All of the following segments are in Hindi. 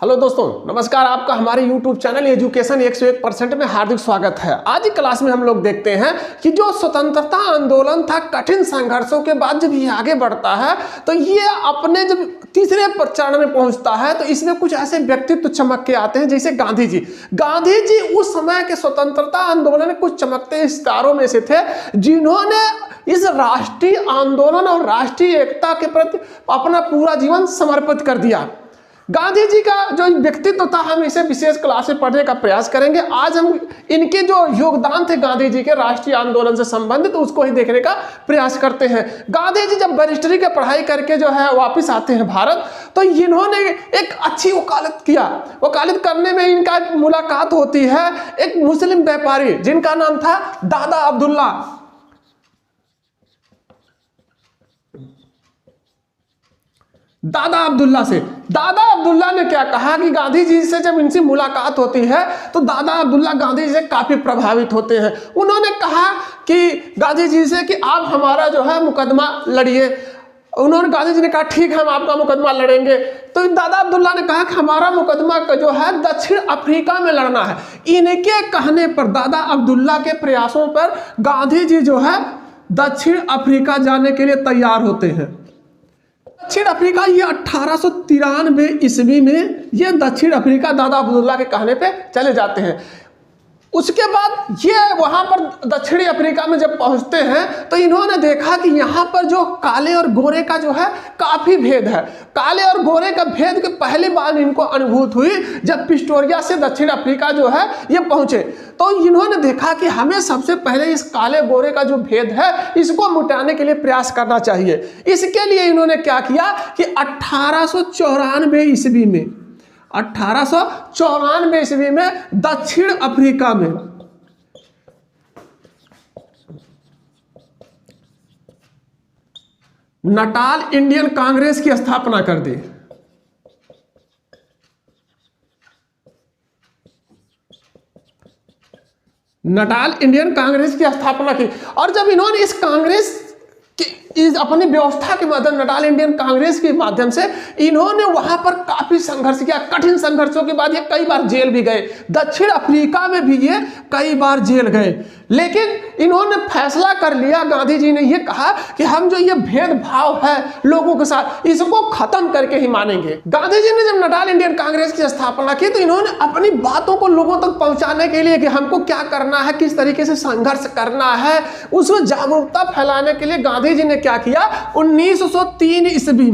हेलो दोस्तों, नमस्कार। आपका हमारे YouTube चैनल एजुकेशन 101% में हार्दिक स्वागत है। आज की क्लास में हम लोग देखते हैं कि जो स्वतंत्रता आंदोलन था, कठिन संघर्षों के बाद जब ये आगे बढ़ता है तो ये अपने जब तीसरे चरण में पहुंचता है तो इसमें कुछ ऐसे व्यक्तित्व चमक के आते हैं जैसे गांधी जी। गांधी जी उस समय के स्वतंत्रता आंदोलन में कुछ चमकते सितारों में से थे जिन्होंने इस राष्ट्रीय आंदोलन और राष्ट्रीय एकता के प्रति अपना पूरा जीवन समर्पित कर दिया। गांधी जी का जो व्यक्तित्व था, हम इसे विशेष क्लास में पढ़ने का प्रयास करेंगे। आज हम इनके जो योगदान थे गांधी जी के राष्ट्रीय आंदोलन से संबंधित, उसको ही देखने का प्रयास करते हैं। गांधी जी जब बैरिस्टरी की पढ़ाई करके जो है वापस आते हैं भारत, तो इन्होंने एक अच्छी वकालत किया। वकालत करने में इनका मुलाकात होती है एक मुस्लिम व्यापारी जिनका नाम था दादा अब्दुल्ला। दादा अब्दुल्ला ने क्या कहा कि गांधी जी से जब इनसे मुलाकात होती है तो दादा अब्दुल्ला गांधी जी से काफी प्रभावित होते हैं। उन्होंने कहा कि गांधी जी से कि आप हमारा जो है मुकदमा लड़िए। उन्होंने गांधी जी ने कहा ठीक है, हम आपका मुकदमा लड़ेंगे। तो दादा अब्दुल्ला ने कहा कि हमारा मुकदमा जो है दक्षिण अफ्रीका में लड़ना है। इनके कहने पर, दादा अब्दुल्ला के प्रयासों पर गांधी जी जो है दक्षिण अफ्रीका जाने के लिए तैयार होते हैं। दक्षिण अफ्रीका, ये 1893 ईस्वी में ये दक्षिण अफ्रीका दादा अब्दुल्ला के कहने पे चले जाते हैं। उसके बाद ये वहां पर दक्षिणी अफ्रीका में जब पहुंचते हैं तो इन्होंने देखा कि यहाँ पर जो काले और गोरे का जो है काफी भेद है। काले और गोरे का भेद के पहली बार इनको अनुभूत हुई जब प्रिटोरिया से दक्षिण अफ्रीका जो है ये पहुंचे। तो इन्होंने देखा कि हमें सबसे पहले इस काले गोरे का जो भेद है इसको मिटाने के लिए प्रयास करना चाहिए। इसके लिए इन्होंने क्या किया कि 1894 ईस्वी में दक्षिण अफ्रीका में नटाल इंडियन कांग्रेस की स्थापना कर दी। नटाल इंडियन कांग्रेस की स्थापना की। और जब इन्होंने इस कांग्रेस इस अपनी व्यवस्था के माध्यम, नटाल इंडियन कांग्रेस के माध्यम से इन्होंने वहां पर काफी संघर्ष किया। कठिन संघर्षों के बाद ये कई बार जेल भी गए। दक्षिण अफ्रीका में भी ये कई बार जेल गए, लेकिन इन्होंने फैसला कर लिया। गांधी जी ने ये कहा कि हम जो ये भेदभाव है लोगों के साथ, इसको खत्म करके ही मानेंगे। गांधी जी ने जब नटाल इंडियन कांग्रेस की स्थापना की तो इन्होंने अपनी बातों को लोगों तक पहुंचाने के लिए कि हमको क्या करना है, किस तरीके से संघर्ष करना है, उसमें जागरूकता फैलाने के लिए गांधी जी ने क्या किया, 1903 ईस्वी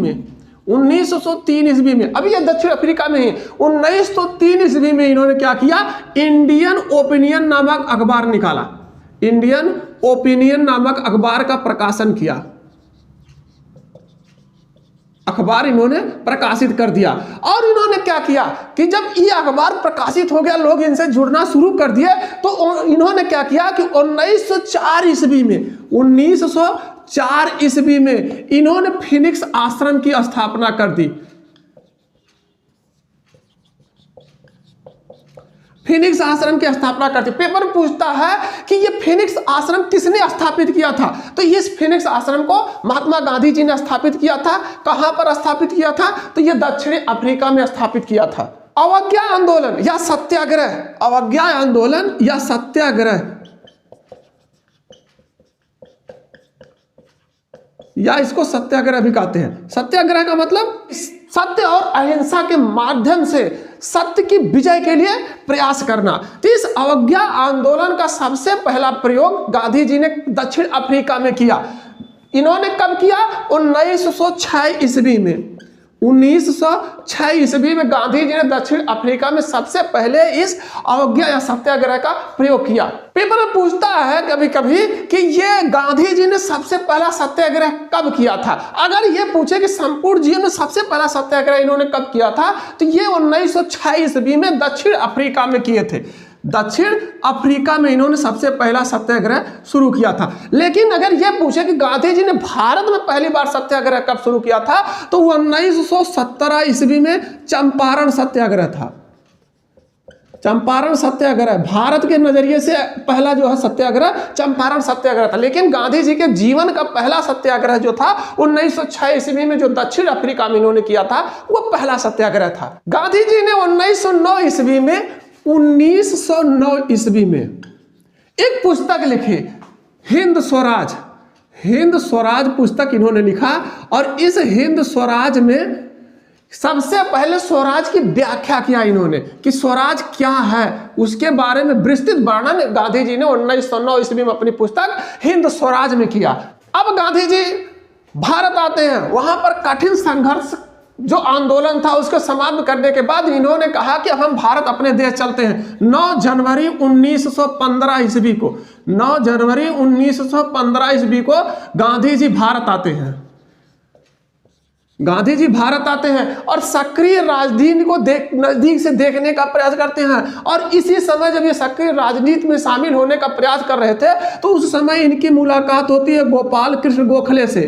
में, अभी ये दक्षिण अफ्रीका में है, 1903 ईस्वी में इन्होंने क्या किया, इंडियन ओपिनियन नामक अखबार निकाला। इंडियन ओपिनियन नामक अखबार का प्रकाशन किया। अखबार इन्होंने प्रकाशित कर दिया। और इन्होंने क्या किया कि जब ये अखबार प्रकाशित हो गया, लोग इनसे जुड़ना शुरू कर दिए, तो इन्होंने क्या किया कि 1904 ईस्वी में इन्होंने फिनिक्स आश्रम की स्थापना कर दी। फिनिक्स आश्रम की स्थापना करती। पेपर पूछता है कि ये फिनिक्स आश्रम किसने स्थापित किया था, तो इस फिनिक्स आश्रम को महात्मा गांधी जी ने स्थापित किया था। कहां पर स्थापित किया था, तो ये दक्षिण अफ्रीका में स्थापित किया था। अवज्ञा आंदोलन या सत्याग्रह, अवज्ञा आंदोलन या सत्याग्रह, या इसको सत्याग्रह भी कहते हैं। सत्याग्रह का मतलब सत्य और अहिंसा के माध्यम से सत्य की विजय के लिए प्रयास करना। तो इस अवज्ञा आंदोलन का सबसे पहला प्रयोग गांधी जी ने दक्षिण अफ्रीका में किया। इन्होंने कब किया, 1906 ईस्वी में। 1906 ईस्वी में गांधी जी ने दक्षिण अफ्रीका में सबसे पहले इस अवज्ञा या सत्याग्रह का प्रयोग किया। पेपर में पूछता है कभी कभी कि ये गांधी जी ने सबसे पहला सत्याग्रह कब किया था। अगर ये पूछे कि संपूर्ण जीवन में सबसे पहला सत्याग्रह इन्होंने कब किया था, तो ये 1906 ईस्वी में दक्षिण अफ्रीका में किए थे। दक्षिण अफ्रीका में इन्होंने सबसे पहला सत्याग्रह शुरू किया था। लेकिन अगर यह पूछे कि गांधी जी ने भारत में पहली बार सत्याग्रह कब शुरू किया था, तो 1917 ईस्वी में चंपारण सत्याग्रह था। चंपारण सत्याग्रह भारत के नजरिए से पहला जो है सत्याग्रह चंपारण सत्याग्रह था। लेकिन गांधी जी के जीवन का पहला सत्याग्रह जो था 1906 ईस्वी में जो दक्षिण अफ्रीका में इन्होंने किया था वो पहला सत्याग्रह था। गांधी जी ने 1909 ईस्वी में एक पुस्तक लिखी, हिंद स्वराज। हिंद स्वराज पुस्तक इन्होंने लिखा और इस हिंद स्वराज में सबसे पहले स्वराज की व्याख्या किया इन्होंने कि स्वराज क्या है, उसके बारे में विस्तृत वर्णन गांधी जी ने 1909 ईस्वी में अपनी पुस्तक हिंद स्वराज में किया। अब गांधी जी भारत आते हैं, वहां पर कठिन संघर्ष जो आंदोलन था उसको समाप्त करने के बाद इन्होंने कहा कि अब हम भारत अपने देश चलते हैं। 9 जनवरी 1915 ईस्वी को 9 जनवरी 1915 ईस्वी को गांधी जी भारत आते हैं। गांधी जी भारत आते हैं और सक्रिय राजनीति को नजदीक से देखने का प्रयास करते हैं। और इसी समय जब ये सक्रिय राजनीति में शामिल होने का प्रयास कर रहे थे तो उस समय इनकी मुलाकात होती है गोपाल कृष्ण गोखले से।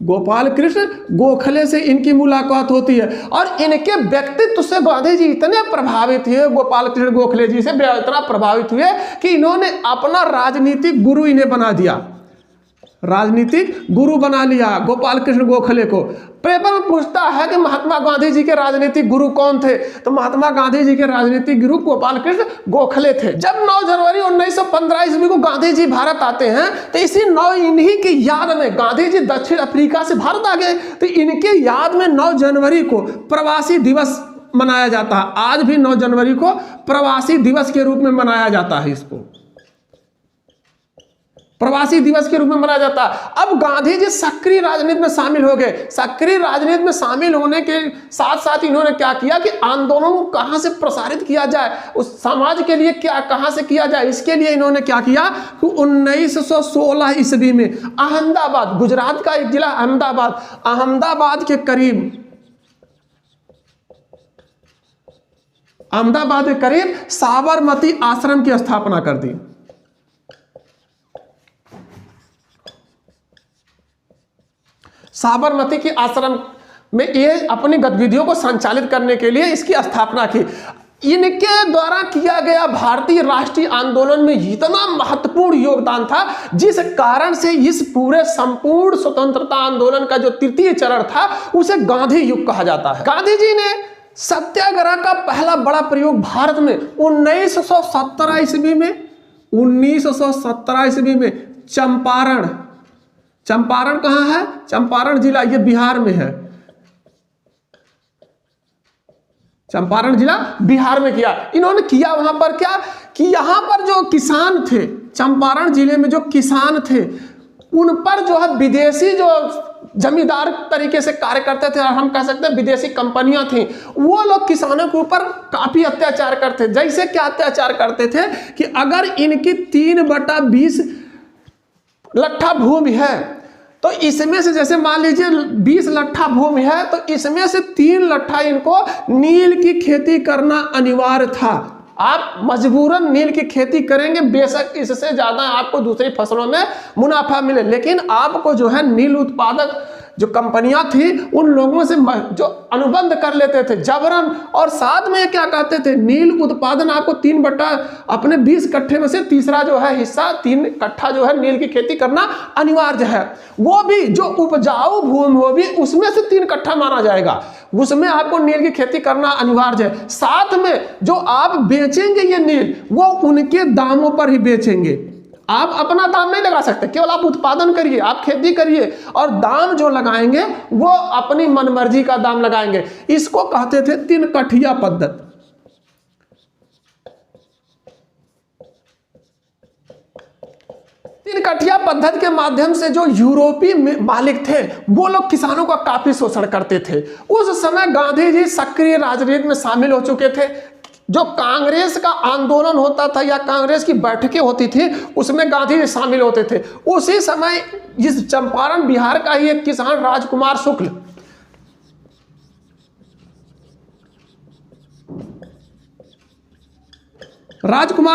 गोपाल कृष्ण गोखले से इनकी मुलाकात होती है और इनके व्यक्तित्व से गांधी जी इतने प्रभावित हुए, गोपाल कृष्ण गोखले जी से इतना प्रभावित हुए कि इन्होंने अपना राजनीतिक गुरु इन्हें बना दिया, राजनीतिक गुरु बना लिया गोपाल कृष्ण गोखले को। पेपर में पूछता है कि महात्मा गांधी जी के राजनीतिक गुरु कौन थे, तो महात्मा गांधी जी के राजनीतिक गुरु गोपाल कृष्ण गोखले थे। जब 9 जनवरी 1915 ईस्वी को गांधी जी भारत आते हैं तो इसी 9 इन्हीं की याद में गांधी जी दक्षिण अफ्रीका से भारत आ गए, तो इनके याद में 9 जनवरी को प्रवासी दिवस मनाया जाता है। आज भी 9 जनवरी को प्रवासी दिवस के रूप में मनाया जाता है, इसको प्रवासी दिवस के रूप में मनाया जाता है। अब गांधी जी सक्रिय राजनीति में शामिल हो गए। सक्रिय राजनीति में शामिल होने के साथ साथ इन्होंने क्या किया कि आंदोलन को कहां से प्रसारित किया जाए, उस समाज के लिए क्या कहां से किया जाए, इसके लिए इन्होंने क्या किया कि 1916 ईस्वी में अहमदाबाद, गुजरात का एक जिला अहमदाबाद के करीब साबरमती आश्रम की स्थापना कर दी। साबरमती के आश्रम में ये अपनी गतिविधियों को संचालित करने के लिए इसकी स्थापना की। इनके द्वारा किया गया भारतीय राष्ट्रीय आंदोलन में इतना महत्वपूर्ण योगदान था जिस कारण से इस पूरे संपूर्ण स्वतंत्रता आंदोलन का जो तृतीय चरण था उसे गांधी युग कहा जाता है। गांधी जी ने सत्याग्रह का पहला बड़ा प्रयोग भारत में 1917 ईस्वी में चंपारण कहां है, चंपारण जिला ये बिहार में है, चंपारण जिला बिहार में किया। इन्होंने किया वहां पर क्या कि यहां पर जो किसान थे, चंपारण जिले में जो किसान थे उन पर जो है विदेशी जो जमींदार तरीके से कार्य करते थे, और हम कह सकते हैं विदेशी कंपनियां थी, वो लोग किसानों के ऊपर काफी अत्याचार करते। जैसे क्या अत्याचार करते थे कि अगर इनकी 3/20 लट्ठा भूमि है तो इसमें से, जैसे मान लीजिए 20 लट्ठा भूमि है तो इसमें से 3 लट्ठा इनको नील की खेती करना अनिवार्य था। आप मजबूरन नील की खेती करेंगे, बेशक इससे ज्यादा आपको दूसरी फसलों में मुनाफा मिले, लेकिन आपको जो है नील उत्पादक जो कंपनियां थी उन लोगों से जो अनुबंध कर लेते थे जबरन, और साथ में क्या कहते थे नील उत्पादन आपको 3/20 कट्ठे में से तीसरा जो है हिस्सा 3 कट्ठा जो है नील की खेती करना अनिवार्य है। वो भी जो उपजाऊ भूमि हो भी उसमें से 3 कट्ठा माना जाएगा, उसमें आपको नील की खेती करना अनिवार्य है। साथ में जो आप बेचेंगे ये नील वो उनके दामों पर ही बेचेंगे, आप अपना दाम नहीं लगा सकते, केवल आप उत्पादन करिए, आप खेती करिए और दाम जो लगाएंगे वो अपनी मनमर्जी का दाम लगाएंगे। इसको कहते थे 3 कठिया पद्धति। कठिया पद्धति के माध्यम से जो यूरोपीय मालिक थे वो लोग किसानों का काफी शोषण करते थे। उस समय गांधी जी सक्रिय राजनीति में शामिल हो चुके थे। जो कांग्रेस का आंदोलन होता था या कांग्रेस की बैठकें होती थी उसमें गांधी जी शामिल होते थे। उसी समय इस चंपारण बिहार का ही एक किसान राजकुमार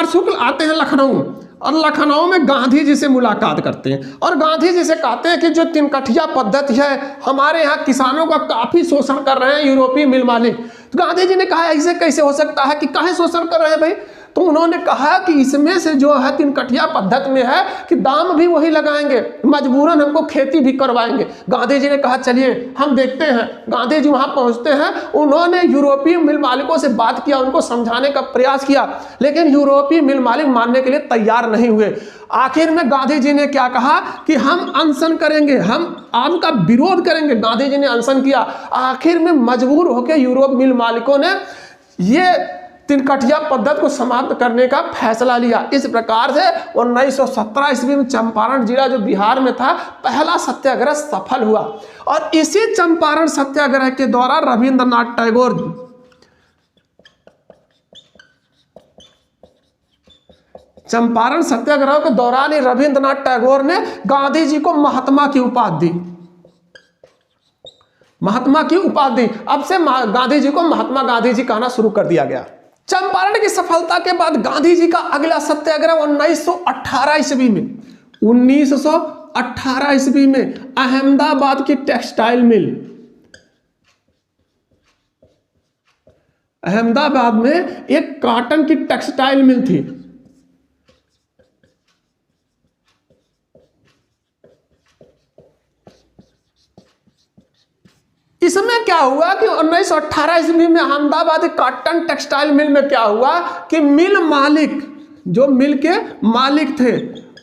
शुक्ल आते हैं लखनऊ, और लखनऊ में गांधी जी से मुलाकात करते हैं और गांधी जी से कहते हैं कि जो 3 कठिया पद्धति है हमारे यहाँ किसानों का काफी शोषण कर रहे हैं यूरोपीय मिल मालिक, तो गांधी जी ने कहा ऐसे कैसे हो सकता है कि काहे शोषण कर रहे हैं भाई। तो उन्होंने कहा कि इसमें से जो है 3 कठिया पद्धति में है कि दाम भी वही लगाएंगे, मजबूरन हमको खेती भी करवाएंगे। गांधी जी ने कहा चलिए हम देखते हैं। गांधी जी वहां पहुंचते हैं, उन्होंने यूरोपीय मिल मालिकों से बात किया, उनको समझाने का प्रयास किया, लेकिन यूरोपीय मिल मालिक मानने के लिए तैयार नहीं हुए। आखिर में गांधी जी ने क्या कहा कि हम अनशन करेंगे, हम आपका विरोध करेंगे। गांधी जी ने अनशन किया। आखिर में मजबूर होकर यूरोप मिल मालिकों ने ये 3 कठिया पद्धति को समाप्त करने का फैसला लिया। इस प्रकार से 1917 ईस्वी में चंपारण जिला जो बिहार में था, पहला सत्याग्रह सफल हुआ। और इसी चंपारण सत्याग्रह के दौरान रविंद्रनाथ टैगोर चंपारण सत्याग्रह के दौरान ही रविंद्रनाथ टैगोर ने गांधी जी को महात्मा की उपाधि दी। महात्मा की उपाधि दी। अब से गांधी जी को महात्मा गांधी जी कहना शुरू कर दिया गया। चंपारण की सफलता के बाद गांधी जी का अगला सत्याग्रह 1918 ईस्वी में 1918 ईस्वी में अहमदाबाद की टेक्सटाइल मिल, अहमदाबाद में एक कॉटन की टेक्सटाइल मिल थी। इसमें क्या हुआ कि 1918 ईस्वी में अहमदाबाद कॉटन टेक्सटाइल मिल में क्या हुआ कि मिल मालिक, जो मिल के मालिक थे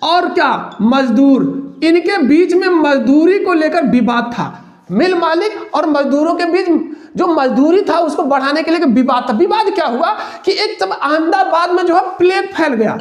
और क्या मजदूर, इनके बीच में मजदूरी को लेकर विवाद था। मिल मालिक और मजदूरों के बीच जो मजदूरी था उसको बढ़ाने के लिए विवाद था। विवाद क्या हुआ कि एक तब अहमदाबाद में जो है प्लेग फैल गया,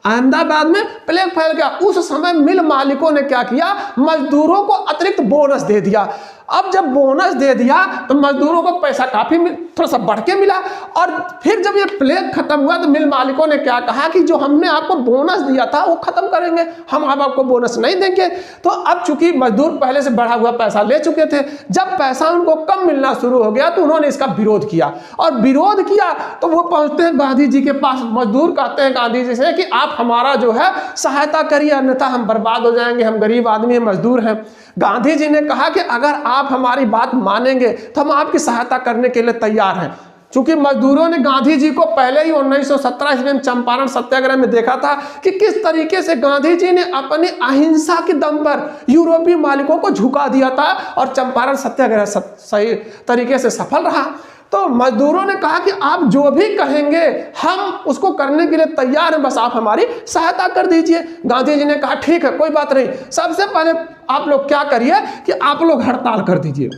अहमदाबाद में प्लेग फैल गया। उस समय मिल मालिकों ने क्या किया, मजदूरों को अतिरिक्त बोनस दे दिया। अब जब बोनस दे दिया तो मजदूरों को पैसा काफी थोड़ा सा बढ़ के मिला। और फिर जब ये प्लेग खत्म हुआ तो मिल मालिकों ने क्या कहा कि जो हमने आपको बोनस दिया था वो खत्म करेंगे, हम अब आपको बोनस नहीं देंगे। तो अब चूंकि मजदूर पहले से बढ़ा हुआ पैसा ले चुके थे, जब पैसा उनको कम मिलना शुरू हो गया तो उन्होंने इसका विरोध किया। और विरोध किया तो वो पहुंचते हैं गांधी जी के पास। मजदूर कहते हैं गांधी जी से कि आप हमारा जो है सहायता करिए, अन्यथा हम बर्बाद हो जाएंगे, हम गरीब आदमी हैं, मजदूर हैं। गांधी जी ने कहा कि अगर आप हमारी बात मानेंगे तो हम आपकी सहायता करने के लिए तैयार हैं। चूंकि मजदूरों ने गांधी जी को पहले ही 1917 ईस्वी में चंपारण सत्याग्रह में देखा था कि किस तरीके से गांधी जी ने अपनी अहिंसा के दम पर यूरोपीय मालिकों को झुका दिया था और चंपारण सत्याग्रह सही तरीके से सफल रहा। तो मजदूरों ने कहा कि आप जो भी कहेंगे हम उसको करने के लिए तैयार हैं, बस आप हमारी सहायता कर दीजिए। गांधी जी ने कहा ठीक है, कोई बात नहीं, सबसे पहले आप लोग क्या करिए कि आप लोग हड़ताल कर दीजिए।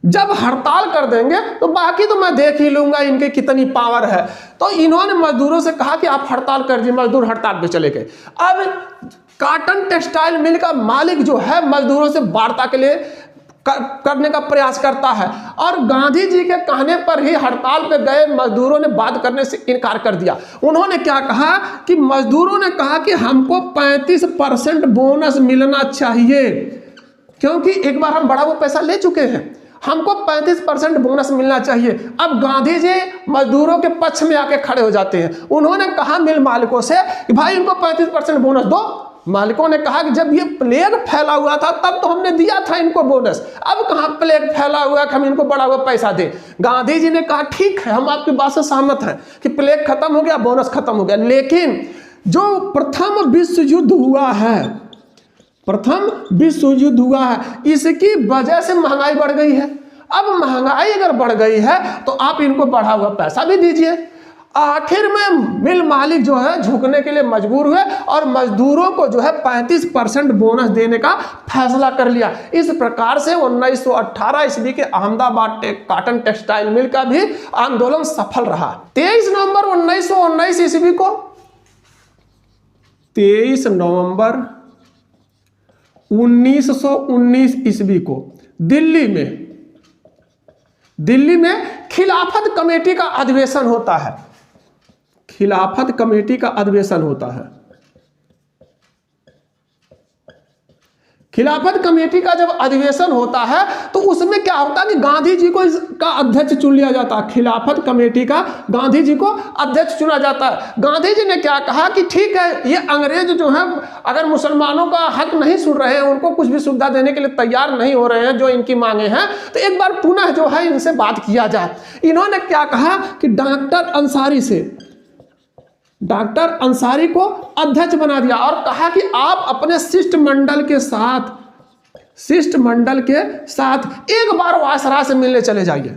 जब हड़ताल कर देंगे तो बाकी तो मैं देख ही लूंगा इनके कितनी पावर है। तो इन्होंने मजदूरों से कहा कि आप हड़ताल कर दीजिए। मजदूर हड़ताल पे चले गए। अब कॉटन टेक्सटाइल मिल का मालिक जो है मजदूरों से वार्ता के लिए करने का प्रयास करता है और गांधी जी के कहने पर ही हड़ताल पे गए मजदूरों ने बात करने से इनकार कर दिया। उन्होंने क्या कहा कि मजदूरों ने कहा कि हमको 35% बोनस मिलना चाहिए, क्योंकि एक बार हम बड़ा वो पैसा ले चुके हैं, हमको 35% बोनस मिलना चाहिए। अब गांधी जी मजदूरों के पक्ष में आके खड़े हो जाते हैं। उन्होंने कहा मिल मालिकों से कि भाई इनको 35% बोनस दो। मालिकों ने कहा कि जब ये प्लेग फैला हुआ था तब तो हमने दिया था इनको बोनस, अब कहां प्लेग फैला हुआ है कि हम इनको बड़ा हुआ पैसा दें। गांधी जी ने कहा ठीक है, हम आपकी बात से सहमत हैं कि प्लेग खत्म हो गया, बोनस खत्म हो गया, लेकिन जो प्रथम विश्व युद्ध हुआ है, प्रथम विश्व युद्ध हुआ है, इसकी वजह से महंगाई बढ़ गई है। अब महंगाई अगर बढ़ गई है तो आप इनको बढ़ा हुआ पैसा भी दीजिए। आखिर में मिल मालिक जो है झुकने के लिए मजबूर हुए और मजदूरों को जो है 35% बोनस देने का फैसला कर लिया। इस प्रकार से 1918 ईस्वी के अहमदाबाद कॉटन टेक्सटाइल मिल का भी आंदोलन सफल रहा। 23 नवंबर 1919 ईस्वी को 23 नवंबर 1919 ईस्वी को दिल्ली में खिलाफत कमेटी का अधिवेशन होता है। खिलाफत कमेटी का अधिवेशन होता है। खिलाफत कमेटी का जब अधिवेशन होता है तो उसमें क्या होता है कि गांधी जी को इसका अध्यक्ष चुन लिया जाता है। खिलाफत कमेटी का गांधी जी को अध्यक्ष चुना जाता है। गांधी जी ने क्या कहा कि ठीक है, ये अंग्रेज जो है अगर मुसलमानों का हक नहीं सुन रहे हैं, उनको कुछ भी सुविधा देने के लिए तैयार नहीं हो रहे हैं जो इनकी मांगे हैं, तो एक बार पुनः जो है इनसे बात किया जाए। इन्होंने क्या कहा कि डॉक्टर अंसारी को अध्यक्ष बना दिया और कहा कि आप अपने शिष्टमंडल के साथ एक बार वायसराय से मिलने चले जाइए।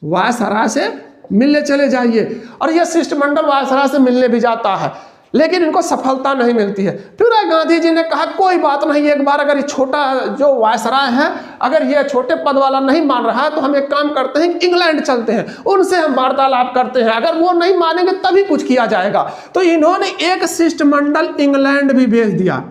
वायसराय से मिलने चले जाइए। और यह शिष्टमंडल वायसराय से मिलने भी जाता है, लेकिन इनको सफलता नहीं मिलती है। फिर गांधी जी ने कहा कोई बात नहीं, एक बार अगर ये छोटा जो वायसराय है अगर ये छोटे पद वाला नहीं मान रहा है तो हम एक काम करते हैं, इंग्लैंड चलते हैं, उनसे हम वार्तालाप करते हैं, अगर वो नहीं मानेंगे तभी कुछ किया जाएगा। तो इन्होंने एक शिष्टमंडल इंग्लैंड भी भेज दिया।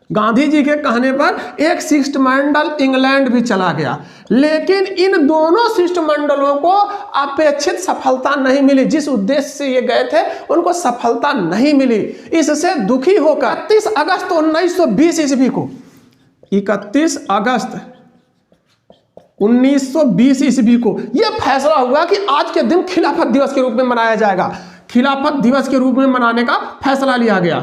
गांधी जी के कहने पर एक शिष्टमंडल इंग्लैंड भी चला गया, लेकिन इन दोनों शिष्टमंडलों को अपेक्षित सफलता नहीं मिली। जिस उद्देश्य से ये गए थे उनको सफलता नहीं मिली। इससे दुखी होकर 31 अगस्त 1920 ईस्वी को 31 अगस्त 1920 ईस्वी को यह फैसला हुआ कि आज के दिन खिलाफत दिवस के रूप में मनाया जाएगा। खिलाफत दिवस के रूप में मनाने का फैसला लिया गया।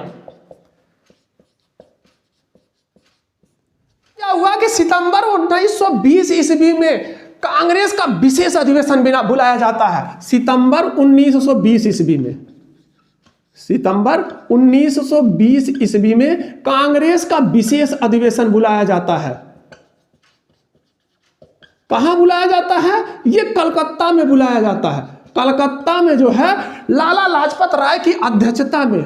क्या हुआ कि सितंबर 1920 ईस्वी में कांग्रेस का विशेष अधिवेशन बिना बुलाया जाता है। सितंबर 1920 ईस्वी में कांग्रेस का विशेष अधिवेशन बुलाया जाता है। कहां बुलाया जाता है? यह कलकत्ता में बुलाया जाता है। कलकत्ता में जो है लाला लाजपत राय की अध्यक्षता में,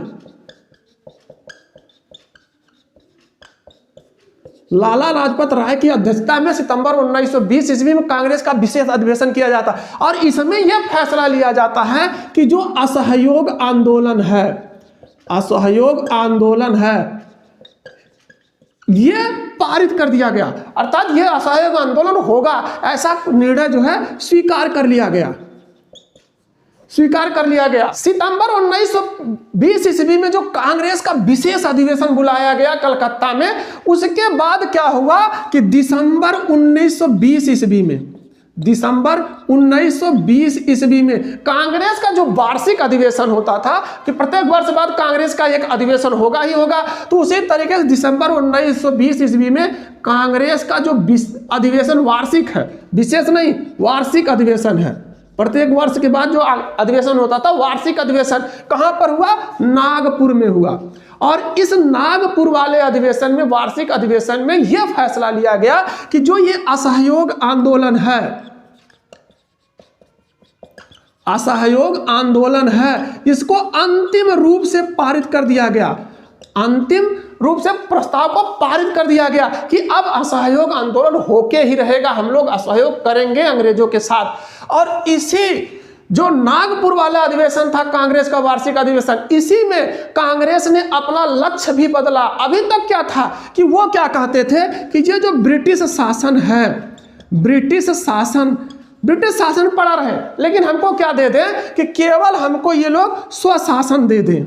लाला लाजपत राय की अध्यक्षता में सितंबर 1920 ईस्वी में कांग्रेस का विशेष अधिवेशन किया जाता है और इसमें यह फैसला लिया जाता है कि जो असहयोग आंदोलन है यह पारित कर दिया गया। अर्थात यह असहयोग आंदोलन होगा ऐसा निर्णय जो है स्वीकार कर लिया गया। सितंबर 1920 ईस्वी में जो कांग्रेस का विशेष अधिवेशन बुलाया गया कलकत्ता में, उसके बाद क्या हुआ कि दिसंबर 1920 ईस्वी में कांग्रेस का जो वार्षिक अधिवेशन होता था कि प्रत्येक वर्ष बाद कांग्रेस का एक अधिवेशन होगा ही होगा, तो उसी तरीके से दिसंबर 1920 ईस्वी में कांग्रेस का जो अधिवेशन वार्षिक है, विशेष नहीं वार्षिक अधिवेशन है। प्रत्येक वर्ष के बाद जो अधिवेशन होता था वार्षिक अधिवेशन कहां पर हुआ? नागपुर में हुआ। और इस नागपुर वाले अधिवेशन में, वार्षिक अधिवेशन में यह फैसला लिया गया कि जो ये असहयोग आंदोलन है इसको अंतिम रूप से पारित कर दिया गया। अंतिम रूप से प्रस्ताव को पारित कर दिया गया कि अब असहयोग आंदोलन होके ही रहेगा, हम लोग असहयोग करेंगे अंग्रेजों के साथ। और इसी जो नागपुर वाला अधिवेशन था कांग्रेस का वार्षिक अधिवेशन, इसी में कांग्रेस ने अपना लक्ष्य भी बदला। अभी तक क्या था कि वो क्या कहते थे कि ये जो ब्रिटिश शासन है, ब्रिटिश शासन पड़ा रहे, लेकिन हमको क्या दे दें कि केवल हमको ये लोग स्वशासन दे दें,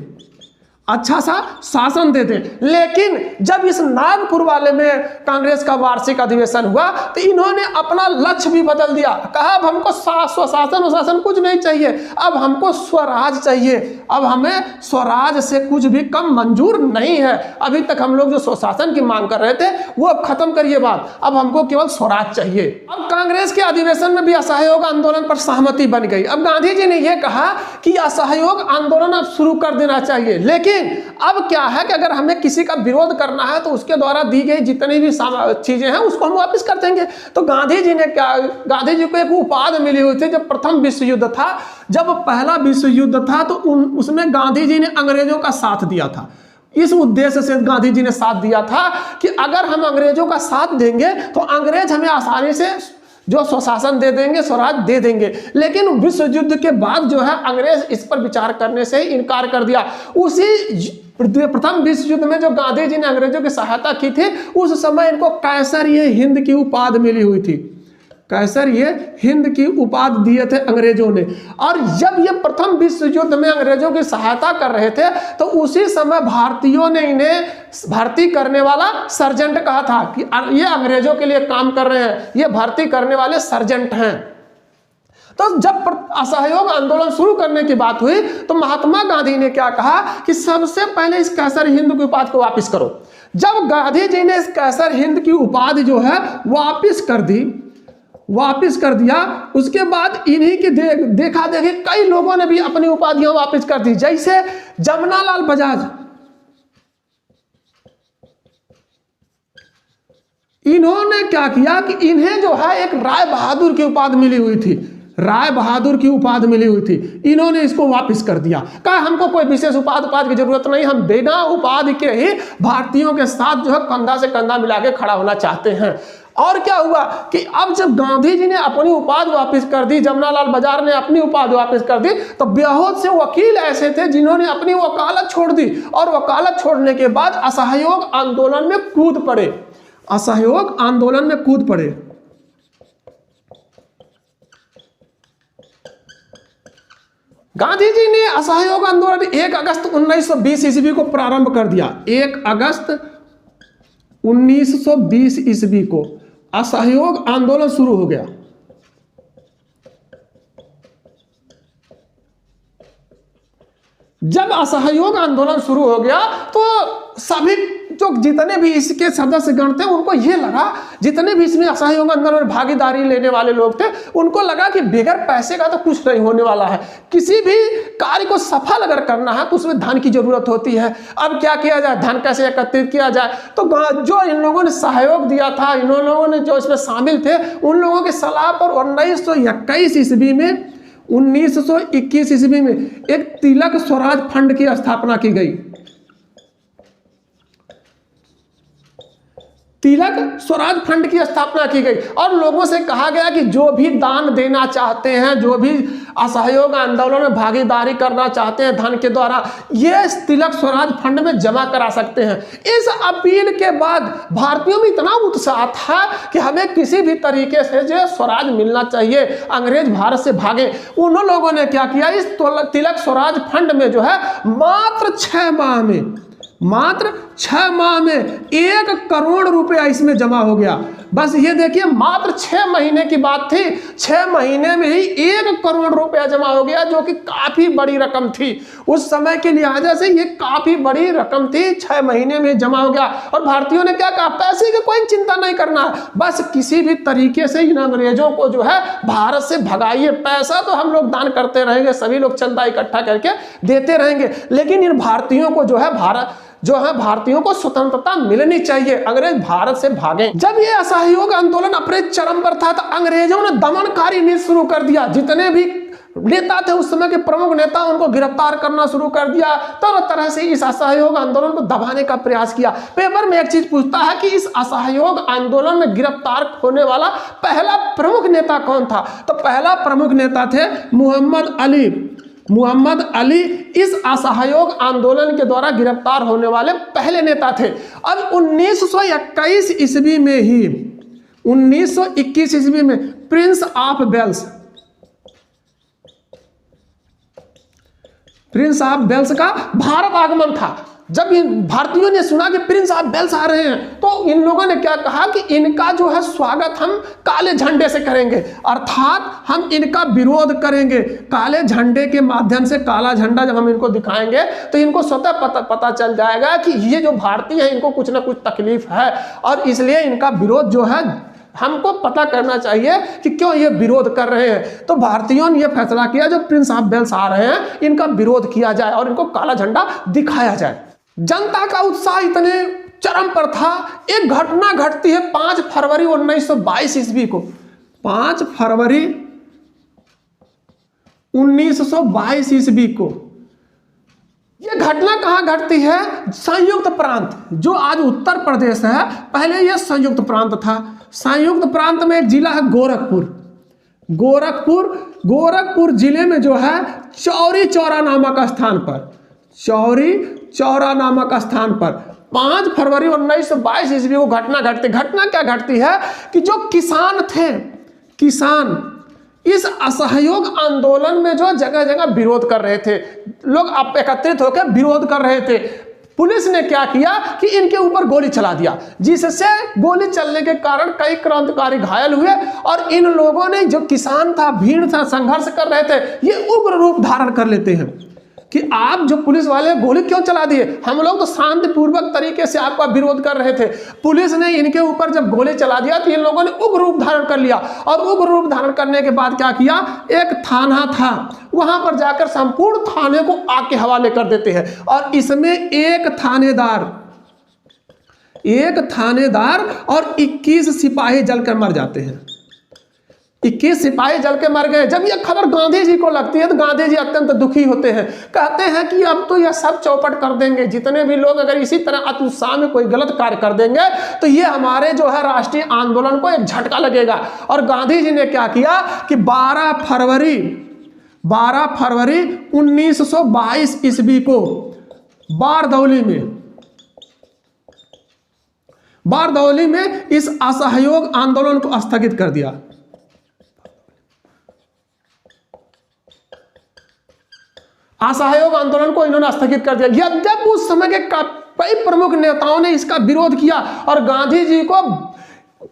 अच्छा सा शासन दे दें। लेकिन जब इस नागपुर वाले में कांग्रेस का वार्षिक अधिवेशन हुआ तो इन्होंने अपना लक्ष्य भी बदल दिया। कहा अब हमको स्वशासन कुछ नहीं चाहिए, अब हमको स्वराज चाहिए। अब हमें स्वराज से कुछ भी कम मंजूर नहीं है। अभी तक हम लोग जो स्वशासन की मांग कर रहे थे वो अब खत्म करिए बात, अब हमको केवल स्वराज चाहिए। अब कांग्रेस के अधिवेशन में भी असहयोग आंदोलन पर सहमति बन गई। अब गांधी जी ने यह कहा कि असहयोग आंदोलन अब शुरू कर देना चाहिए, लेकिन अब क्या है कि अगर हमें किसी का विरोध करना है तो उसके द्वारा दी गई जितनी भी चीजें हैं उसको हम वापस कर देंगे। तो गांधी जी को एक उपाधि मिली हुई थी। जब प्रथम विश्व युद्ध था, जब पहला विश्व युद्ध था तो उसमें गांधी जी ने अंग्रेजों का साथ दिया था। इस उद्देश्य से गांधी जी ने साथ दिया था कि अगर हम अंग्रेजों का साथ देंगे तो अंग्रेज हमें आसानी से जो स्वशासन दे देंगे, स्वराज दे देंगे। लेकिन विश्व युद्ध के बाद जो है अंग्रेज इस पर विचार करने से इनकार कर दिया। उसी प्रथम विश्व युद्ध में जो गांधी जी ने अंग्रेजों की सहायता की थी, उस समय इनको कैसर-ए-हिंद की उपाधि मिली हुई थी। कैसर ये हिंद की उपाधि दिए थे अंग्रेजों ने। और जब ये प्रथम विश्व युद्ध में अंग्रेजों की सहायता कर रहे थे तो उसी समय भारतीयों ने इन्हें भर्ती करने वाला सर्जेंट कहा था कि ये अंग्रेजों के लिए काम कर रहे हैं, ये भर्ती करने वाले सर्जेंट हैं। तो जब असहयोग आंदोलन शुरू करने की बात हुई तो महात्मा गांधी ने क्या कहा कि सबसे पहले इस कैसर हिंद की उपाधि को वापस करो। जब गांधी जी ने इस कैसर हिंद की उपाधि जो है वापस कर दिया, उसके बाद इन्हीं की देखा देखी कई लोगों ने भी अपनी उपाधियां वापस कर दी, जैसे जमनालाल बजाज। इन्होंने क्या किया कि इन्हें जो है एक राय बहादुर की उपाधि मिली हुई थी, राय बहादुर की उपाधि मिली हुई थी, इन्होंने इसको वापस कर दिया। कहा हमको कोई विशेष उपाधि की जरूरत नहीं, हम बिना उपाधि के ही भारतीयों के साथ जो है कंधा से कंधा मिला के खड़ा होना चाहते हैं। और क्या हुआ कि अब जब गांधी जी ने अपनी उपाधि वापस कर दी, जमनालाल बजाज ने अपनी उपाधि वापस कर दी, तो बहुत से वकील ऐसे थे जिन्होंने अपनी वकालत छोड़ दी और वकालत छोड़ने के बाद असहयोग आंदोलन में कूद पड़े, असहयोग आंदोलन में कूद पड़े। गांधी जी ने असहयोग आंदोलन 1 अगस्त 1920 ईस्वी को प्रारंभ कर दिया। 1 अगस्त 1920 ईस्वी को असहयोग आंदोलन शुरू हो गया। जब असहयोग आंदोलन शुरू हो गया तो सभी जो जितने भी इसके सदस्यगण थे उनको ये लगा, जितने भी इसमें असहयोग आंदोलन में भागीदारी लेने वाले लोग थे उनको लगा कि बगैर पैसे का तो कुछ नहीं होने वाला है, किसी भी कार्य को सफल अगर करना है तो उसमें धन की जरूरत होती है। अब क्या किया जाए, धन कैसे एकत्रित किया जाए। तो जो इन लोगों ने सहयोग दिया था, इन लोगों ने जो इसमें शामिल थे, उन लोगों की सलाह पर 1921 ईस्वी में 1921 ईस्वी में एक तिलक स्वराज फंड की स्थापना की गई। तिलक स्वराज फंड की स्थापना की गई और लोगों से कहा गया कि जो भी दान देना चाहते हैं, जो भी असहयोग आंदोलन में भागीदारी करना चाहते हैं धन के द्वारा, ये तिलक स्वराज फंड में जमा करा सकते हैं। इस अपील के बाद भारतीयों में इतना उत्साह था कि हमें किसी भी तरीके से जो स्वराज मिलना चाहिए, अंग्रेज भारत से भागे। उन लोगों ने क्या किया, इस तिलक स्वराज फंड में जो है मात्र 6 माह में 1 करोड़ रुपया इसमें जमा हो गया। बस ये देखिए, मात्र 6 महीने की बात थी, 6 महीने में ही 1 करोड़ रुपया जमा हो गया, जो कि काफी बड़ी रकम थी उस समय के लिहाजा से। ये काफी बड़ी रकम थी, 6 महीने में जमा हो गया। और भारतीयों ने क्या कहा, पैसे की कोई चिंता नहीं करना, बस किसी भी तरीके से इन अंग्रेजों को जो है भारत से भगाइए। पैसा तो हम लोग दान करते रहेंगे, सभी लोग चंदा इकट्ठा करके देते रहेंगे, लेकिन इन भारतीयों को भारतीयों को स्वतंत्रता मिलनी चाहिए, अंग्रेज भारत से भागे। जब ये असहयोग आंदोलन अपने चरम पर था तो अंग्रेजों ने दमनकारी नीति शुरू कर दिया। जितने भी नेता थे उस समय के प्रमुख नेता, उनको गिरफ्तार करना शुरू कर दिया। तरह तरह से इस असहयोग आंदोलन को दबाने का प्रयास किया। पेपर में एक चीज पूछता है कि इस असहयोग आंदोलन में गिरफ्तार होने वाला पहला प्रमुख नेता कौन था, तो पहला प्रमुख नेता थे मोहम्मद अली इस असहयोग आंदोलन के द्वारा गिरफ्तार होने वाले पहले नेता थे। अब 1921 ईस्वी में प्रिंस ऑफ वेल्स का भारत आगमन था। जब इन भारतीयों ने सुना कि प्रिंस ऑफ वेल्स आ रहे हैं तो इन लोगों ने क्या कहा कि इनका जो है स्वागत हम काले झंडे से करेंगे, अर्थात हम इनका विरोध करेंगे। काले झंडे के माध्यम से, काला झंडा जब हम इनको दिखाएंगे तो इनको स्वतः पता चल जाएगा कि ये जो भारतीय है इनको कुछ ना कुछ तकलीफ है, और इसलिए इनका विरोध जो है हमको पता करना चाहिए कि क्यों ये विरोध कर रहे हैं। तो भारतीयों ने यह फैसला किया जो प्रिंस ऑफ वेल्स आ रहे हैं इनका विरोध किया जाए और इनको काला झंडा दिखाया जाए। जनता का उत्साह इतने चरम पर था, एक घटना घटती है 5 फरवरी 1922 ईस्वी को। 5 फरवरी 1922 ईस्वी को यह घटना कहाँ घटती है, संयुक्त प्रांत, जो आज उत्तर प्रदेश है, पहले यह संयुक्त प्रांत था। संयुक्त प्रांत में एक जिला है गोरखपुर जिले में जो है चौरी चौरा नामक स्थान पर 5 फरवरी 1922 ईस्वी को घटना क्या घटती है कि जो किसान इस असहयोग आंदोलन में जो जगह जगह विरोध कर रहे थे, लोग एकत्रित होकर विरोध कर रहे थे। पुलिस ने क्या किया कि इनके ऊपर गोली चला दिया, जिससे गोली चलने के कारण कई क्रांतिकारी घायल हुए और इन लोगों ने, जो किसान था, भीड़ था, संघर्ष कर रहे थे, ये उग्र रूप धारण कर लेते हैं कि आप जो पुलिस वाले गोली क्यों चला दिए, हम लोग तो शांतिपूर्वक तरीके से आपका विरोध कर रहे थे। पुलिस ने इनके ऊपर जब गोली चला दिया तो इन लोगों ने उग्र रूप धारण कर लिया और उग्र रूप धारण करने के बाद क्या किया, एक थाना था वहां पर जाकर संपूर्ण थाने को आग के हवाले कर देते हैं और इसमें एक थानेदार और 21 सिपाही जलकर मर जाते हैं। 21 सिपाही जल के मर गए। जब यह खबर गांधी जी को लगती है तो गांधी जी अत्यंत दुखी होते हैं, कहते हैं कि अब तो यह सब चौपट कर देंगे, जितने भी लोग अगर इसी तरह अत्युत्साह में कोई गलत कार्य कर देंगे तो ये हमारे जो है राष्ट्रीय आंदोलन को एक झटका लगेगा। और गांधी जी ने क्या किया कि 12 फरवरी 1922 ईस्वी को बारदौली में इस असहयोग आंदोलन को स्थगित कर दिया। असहयोग आंदोलन को इन्होंने स्थगित कर दिया। जब उस समय के कई प्रमुख नेताओं ने इसका विरोध किया और गांधी जी को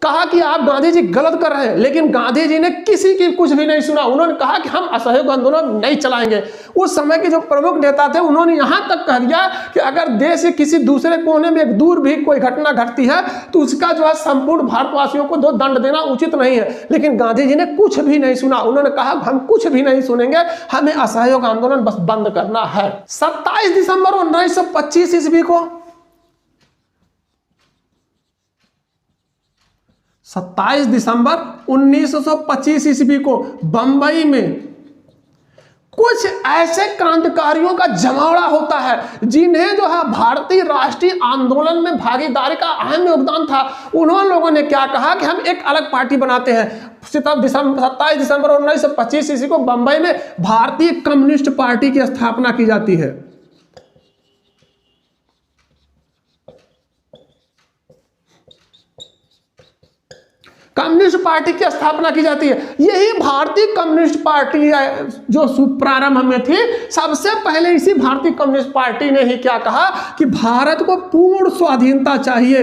कहा कि आप गांधी जी गलत कर रहे हैं, लेकिन गांधी जी ने किसी की कुछ भी नहीं सुना। उन्होंने कहा कि हम असहयोग आंदोलन नहीं चलाएंगे। उस समय के जो प्रमुख नेता थे उन्होंने यहां तक कह दिया कि अगर देश के किसी दूसरे कोने में एक दूर भी कोई घटना घटती है तो उसका जो है संपूर्ण भारतवासियों को दो दंड देना उचित नहीं है। लेकिन गांधी जी ने कुछ भी नहीं सुना। उन्होंने कहा हम कुछ भी नहीं सुनेंगे, हमें असहयोग आंदोलन बस बंद करना है। 27 दिसंबर 1925 ईस्वी को 27 दिसंबर 1925 ईस्वी को बंबई में कुछ ऐसे क्रांतिकारियों का जमावड़ा होता है जिन्हें जो है भारतीय राष्ट्रीय आंदोलन में भागीदारी का अहम योगदान था। उन्होंने लोगों ने क्या कहा कि हम एक अलग पार्टी बनाते हैं। 27 दिसंबर 1925 ईस्वी को बंबई में भारतीय कम्युनिस्ट पार्टी की स्थापना की जाती है। कम्युनिस्ट पार्टी की स्थापना की जाती है। यही भारतीय कम्युनिस्ट पार्टी जो प्रारंभ में थी, सबसे पहले इसी भारतीय कम्युनिस्ट पार्टी ने ही क्या कहा कि भारत को पूर्ण स्वाधीनता चाहिए।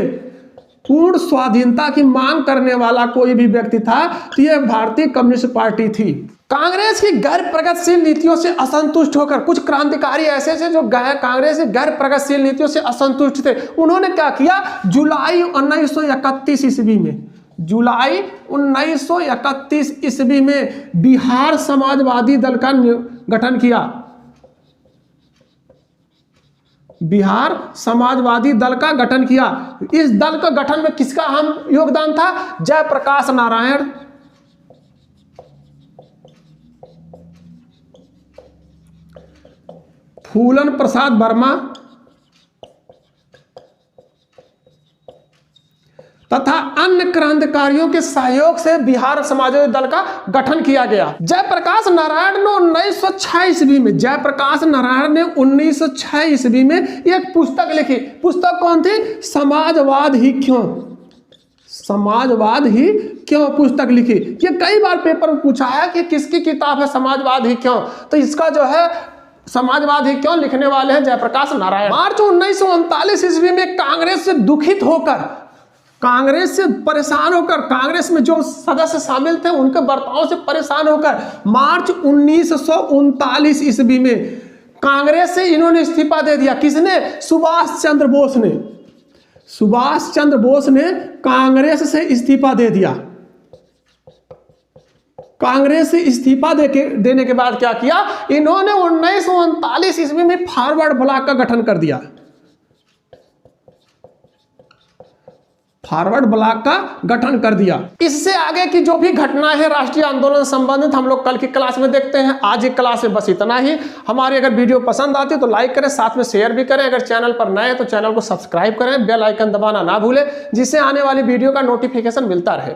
पूर्ण स्वाधीनता की मांग करने वाला कोई भी व्यक्ति था तो यह भारतीय कम्युनिस्ट पार्टी थी। कांग्रेस की गैर प्रगतिशील नीतियों से असंतुष्ट होकर कुछ क्रांतिकारी ऐसे थे जो कांग्रेस की गैर प्रगतिशील नीतियों से असंतुष्ट थे। उन्होंने क्या किया, जुलाई 1931 ईस्वी में बिहार समाजवादी दल का गठन किया। बिहार समाजवादी दल का गठन किया। इस दल का गठन में किसका अहम योगदान था? जयप्रकाश नारायण, फूलन प्रसाद वर्मा तथा अन्य क्रांतिकारियों के सहयोग से बिहार समाजवादी दल का गठन किया गया। जयप्रकाश नारायण ने 1906 ईस्वी में 1906 ईस्वी में एक पुस्तक लिखी। पुस्तक कौन थी? समाजवाद ही क्यों। समाजवाद ही क्यों पुस्तक लिखी। ये कई बार पेपर में पूछा है कि किसकी किताब है समाजवाद ही क्यों, तो इसका जो है समाजवाद ही क्यों लिखने वाले हैं जयप्रकाश नारायण। मार्च 1939 ईस्वी में कांग्रेस से दुखित होकर, कांग्रेस से परेशान होकर, कांग्रेस में जो सदस्य शामिल थे उनके बर्ताव से परेशान होकर मार्च 1939 ईस्वी में कांग्रेस से इन्होंने इस्तीफा दे दिया। किसने? सुभाष चंद्र बोस ने। सुभाष चंद्र बोस ने कांग्रेस से इस्तीफा दे दिया। कांग्रेस से इस्तीफा देने के बाद क्या किया, इन्होंने 1939 ईस्वी में फॉरवर्ड ब्लॉक का गठन कर दिया। फॉरवर्ड ब्लॉक का गठन कर दिया। इससे आगे की जो भी घटनाएं हैं राष्ट्रीय आंदोलन संबंधित हम लोग कल की क्लास में देखते हैं। आज की क्लास में बस इतना ही। हमारी अगर वीडियो पसंद आती है तो लाइक करें, साथ में शेयर भी करें। अगर चैनल पर नए हैं तो चैनल को सब्सक्राइब करें, बेल आइकन दबाना ना भूलें, जिससे आने वाली वीडियो का नोटिफिकेशन मिलता रहे।